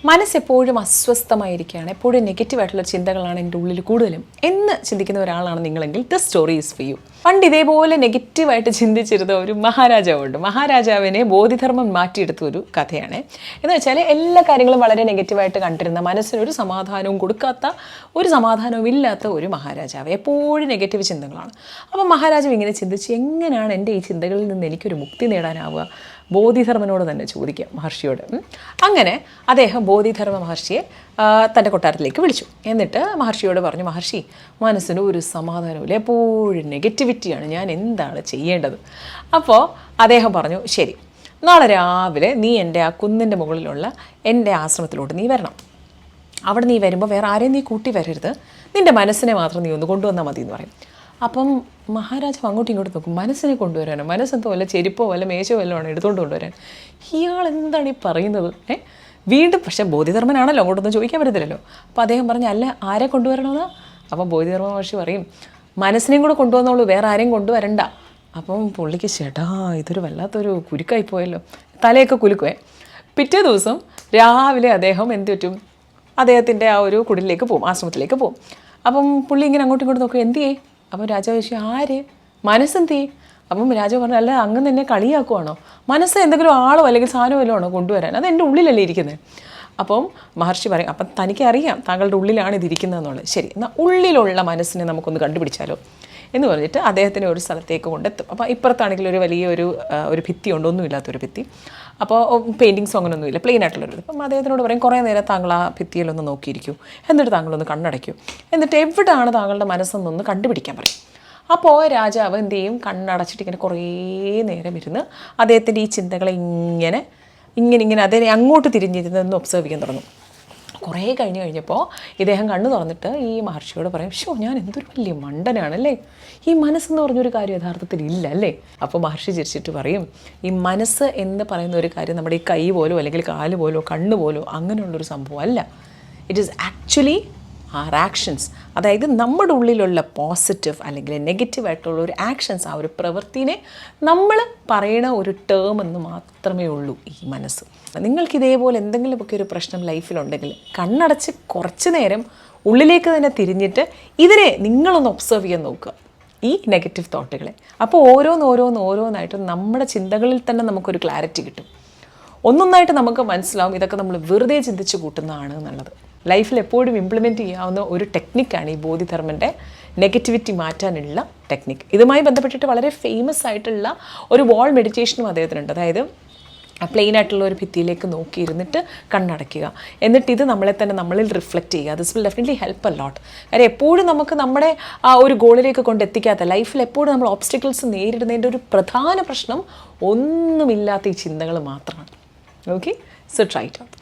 മനസ്സെപ്പോഴും അസ്വസ്ഥമായിരിക്കുകയാണ്, എപ്പോഴും നെഗറ്റീവായിട്ടുള്ള ചിന്തകളാണ് എൻ്റെ ഉള്ളിൽ കൂടുതലും എന്ന് ചിന്തിക്കുന്ന ഒരാളാണ് നിങ്ങളെങ്കിൽ this story is for you. പണ്ട് ഇതേപോലെ നെഗറ്റീവായിട്ട് ചിന്തിച്ചിരുന്ന ഒരു മഹാരാജാവുണ്ട്. മഹാരാജാവിനെ ബോധിധർമ്മം മാറ്റിയെടുത്ത ഒരു കഥയാണ്. എന്ന് വെച്ചാൽ എല്ലാ കാര്യങ്ങളും വളരെ നെഗറ്റീവായിട്ട് കണ്ടിരുന്ന, മനസ്സിനൊരു സമാധാനവും കൊടുക്കാത്ത, ഒരു സമാധാനവും ഇല്ലാത്ത ഒരു മഹാരാജാവ്. എപ്പോഴും നെഗറ്റീവ് ചിന്തകളാണ്. അപ്പം മഹാരാജാവ് ഇങ്ങനെ ചിന്തിച്ച്, എങ്ങനെയാണ് എൻ്റെ ഈ ചിന്തകളിൽ നിന്ന് എനിക്കൊരു മുക്തി നേടാനാവുക? ബോധിധർമ്മനോട് തന്നെ ചോദിക്കാം, മഹർഷിയോട്. അങ്ങനെ അദ്ദേഹം ബോധിധർമ്മ മഹർഷിയെ തൻ്റെ കൊട്ടാരത്തിലേക്ക് വിളിച്ചു. എന്നിട്ട് മഹർഷിയോട് പറഞ്ഞു, മഹർഷി, മനസ്സിന് ഒരു സമാധാനമില്ല, എപ്പോഴും നെഗറ്റിവിറ്റിയാണ്, ഞാൻ എന്താണ് ചെയ്യേണ്ടത്? അപ്പോൾ അദ്ദേഹം പറഞ്ഞു, ശരി, നാളെ രാവിലെ നീ എൻ്റെ ആ കുന്നിൻ്റെ മുകളിലുള്ള എൻ്റെ ആശ്രമത്തിലോട്ട് നീ വരണം. അവിടെ നീ വരുമ്പോൾ വേറെ ആരെയും നീ കൂട്ടി വരരുത്, നിൻ്റെ മനസ്സിനെ മാത്രം നീ ഒന്ന് കൊണ്ടുവന്നാൽ മതി എന്ന് പറയും. അപ്പം മഹാരാജാവ് അങ്ങോട്ടും ഇങ്ങോട്ടും നോക്കും, മനസ്സിനെ കൊണ്ടുവരാനോ? മനസ്സെന്തോ വല്ല ചെരുപ്പോ വല്ല മേശോ വല്ലതും ആണ് എടുത്തുകൊണ്ട് കൊണ്ടുവരാൻ. ഇയാൾ എന്താണ് ഈ പറയുന്നത്? വീണ്ടും പക്ഷേ ബോധിധർമ്മനാണല്ലോ, അങ്ങോട്ടൊന്നും ചോദിക്കാൻ പറ്റത്തില്ലല്ലോ. അപ്പോൾ അദ്ദേഹം പറഞ്ഞു, അല്ല, ആരെ കൊണ്ടുവരണമെന്ന്? അപ്പം ബോധിധർമ്മ മഹർഷി പറയും, മനസ്സിനെയും കൂടെ കൊണ്ടുവന്നോളൂ, വേറെ ആരെയും കൊണ്ടുവരണ്ട. അപ്പം പുള്ളിക്ക് ചേട്ടാ ഇതൊരു വല്ലാത്തൊരു കുരുക്കായി പോയല്ലോ, തലയൊക്കെ കുലുക്കുവേ. പിറ്റേ ദിവസം രാവിലെ അദ്ദേഹം എന്ത് പറ്റും, അദ്ദേഹത്തിൻ്റെ ആ ഒരു കുടിലേക്ക് പോകും, ആശ്രമത്തിലേക്ക് പോകും. അപ്പം പുള്ളി ഇങ്ങനെ അങ്ങോട്ടും ഇങ്ങോട്ടും നോക്കും, എന്ത് ചെയ്യേ? അപ്പം രാജാവ് ചോദിച്ചു, ആര്? മനസ്സെന്തി? അപ്പം രാജാവ് പറഞ്ഞു, അല്ല, അങ്ങ് തന്നെ കളിയാക്കുവാണോ? മനസ്സ് എന്തെങ്കിലും ആളോ അല്ലെങ്കിൽ സാധനമോ വല്ലതും ആണോ കൊണ്ടുവരാൻ? അത് എൻ്റെ ഉള്ളിലല്ലേ ഇരിക്കുന്നത്. അപ്പം മഹർഷി പറയും, അപ്പം തനിക്കറിയാം താങ്കളുടെ ഉള്ളിലാണ് ഇതിരിക്കുന്നതെന്നുള്ളത്. ശരി, എന്നാൽ ഉള്ളിലുള്ള മനസ്സിനെ നമുക്കൊന്ന് കണ്ടുപിടിച്ചാലോ എന്ന് പറഞ്ഞിട്ട് അദ്ദേഹത്തിനെ ഒരു സ്ഥലത്തേക്ക് കൊണ്ടെത്തും. അപ്പോൾ ഇപ്പുറത്താണെങ്കിൽ ഒരു വലിയൊരു ഭിത്തിയുണ്ട്, ഒന്നുമില്ലാത്തൊരു ഭിത്തി. അപ്പോൾ പെയിൻറ്റിങ്സോ അങ്ങനെയൊന്നുമില്ല, പ്ലെയിൻ ആയിട്ടുള്ളൊരു. അപ്പം അദ്ദേഹത്തിനോട് പറയും, കുറേ നേരം താങ്കൾ ആ ഭിത്തിയിലൊന്ന് നോക്കിയിരിക്കൂ, എന്നിട്ട് താങ്കളൊന്ന് കണ്ണടയ്ക്കൂ, എന്നിട്ട് എവിടെയാണ് താങ്കളുടെ മനസ്സെന്നൊന്ന് കണ്ടുപിടിക്കാൻ പറയും. അപ്പോൾ രാജാവ് എന്ത് ചെയ്യും, കണ്ണടച്ചിട്ട് ഇങ്ങനെ കുറേ നേരം ഇരുന്ന് അദ്ദേഹത്തിൻ്റെ ഈ ചിന്തകളെ ഇങ്ങനെ അതിനെ അങ്ങോട്ട് തിരിഞ്ഞിരുന്നതെന്ന് ഒബ്സർവ് ചെയ്യാൻ തുടങ്ങും. കുറേ കഴിഞ്ഞപ്പോൾ ഇദ്ദേഹം കണ്ണു തുറന്നിട്ട് ഈ മഹർഷിയോട് പറയും, ഞാൻ എന്തൊരു വലിയ മണ്ടനാണല്ലേ, ഈ മനസ്സെന്ന് പറഞ്ഞൊരു കാര്യം യഥാർത്ഥത്തിൽ ഇല്ല അല്ലേ? അപ്പോൾ മഹർഷി ചിരിച്ചിട്ട് പറയും, ഈ മനസ്സ് എന്ന് പറയുന്ന ഒരു കാര്യം നമ്മുടെ ഈ കൈ പോലോ അല്ലെങ്കിൽ കാല് പോലോ കണ്ണ് പോലോ അങ്ങനെയുള്ളൊരു സംഭവം അല്ല. It is actually reactions. അതായത് നമ്മുടെ ഉള്ളിലുള്ള പോസിറ്റീവ് അല്ലെങ്കിൽ നെഗറ്റീവായിട്ടുള്ള ഒരു ആക്ഷൻസ്, ആ ഒരു പ്രവൃത്തിനെ നമ്മൾ പറയണ ഒരു ടേം എന്ന് മാത്രമേ ഉള്ളൂ ഈ മനസ്സ്. നിങ്ങൾക്കിതേപോലെ എന്തെങ്കിലുമൊക്കെ ഒരു പ്രശ്നം ലൈഫിലുണ്ടെങ്കിൽ കണ്ണടച്ച് കുറച്ച് നേരം ഉള്ളിലേക്ക് തന്നെ തിരിഞ്ഞിട്ട് ഇതിനെ നിങ്ങളൊന്ന് ഒബ്സർവ് ചെയ്യാൻ നോക്കുക, ഈ നെഗറ്റീവ് തോട്ടുകളെ. അപ്പോൾ ഓരോന്നായിട്ട് നമ്മുടെ ചിന്തകളിൽ തന്നെ നമുക്കൊരു ക്ലാരിറ്റി കിട്ടും. ഒന്നൊന്നായിട്ട് നമുക്ക് മനസ്സിലാവും ഇതൊക്കെ നമ്മൾ വെറുതെ ചിന്തിച്ച് കൂട്ടുന്നതാണ് എന്നുള്ളത്. ലൈഫിൽ എപ്പോഴും ഇംപ്ലിമെൻറ്റ് ചെയ്യാവുന്ന ഒരു ടെക്നിക്കാണ് ഈ ബോധിധർമ്മൻ്റെ നെഗറ്റിവിറ്റി മാറ്റാനുള്ള ടെക്നിക്ക്. ഇതുമായി ബന്ധപ്പെട്ടിട്ട് വളരെ ഫേമസ് ആയിട്ടുള്ള ഒരു വാൾ മെഡിറ്റേഷനും അദ്ദേഹത്തിനുണ്ട്. അതായത് പ്ലെയിൻ ആയിട്ടുള്ള ഒരു ഭിത്തിയിലേക്ക് നോക്കിയിരുന്നിട്ട് കണ്ണടയ്ക്കുക, എന്നിട്ട് ഇത് നമ്മളെ തന്നെ നമ്മളിൽ റിഫ്ലക്റ്റ് ചെയ്യുക. This will definitely help a lot. കാര്യം എപ്പോഴും നമുക്ക് നമ്മുടെ ആ ഒരു ഗോളിലേക്ക് കൊണ്ടെത്തിക്കാത്ത ലൈഫിൽ എപ്പോഴും നമ്മൾ ഓബ്സ്റ്റക്കിൾസ് നേരിടുന്നതിൻ്റെ ഒരു പ്രധാന പ്രശ്നം ഒന്നുമില്ലാത്ത ഈ ചിന്തകൾ മാത്രമാണ്. Okay, so try it out.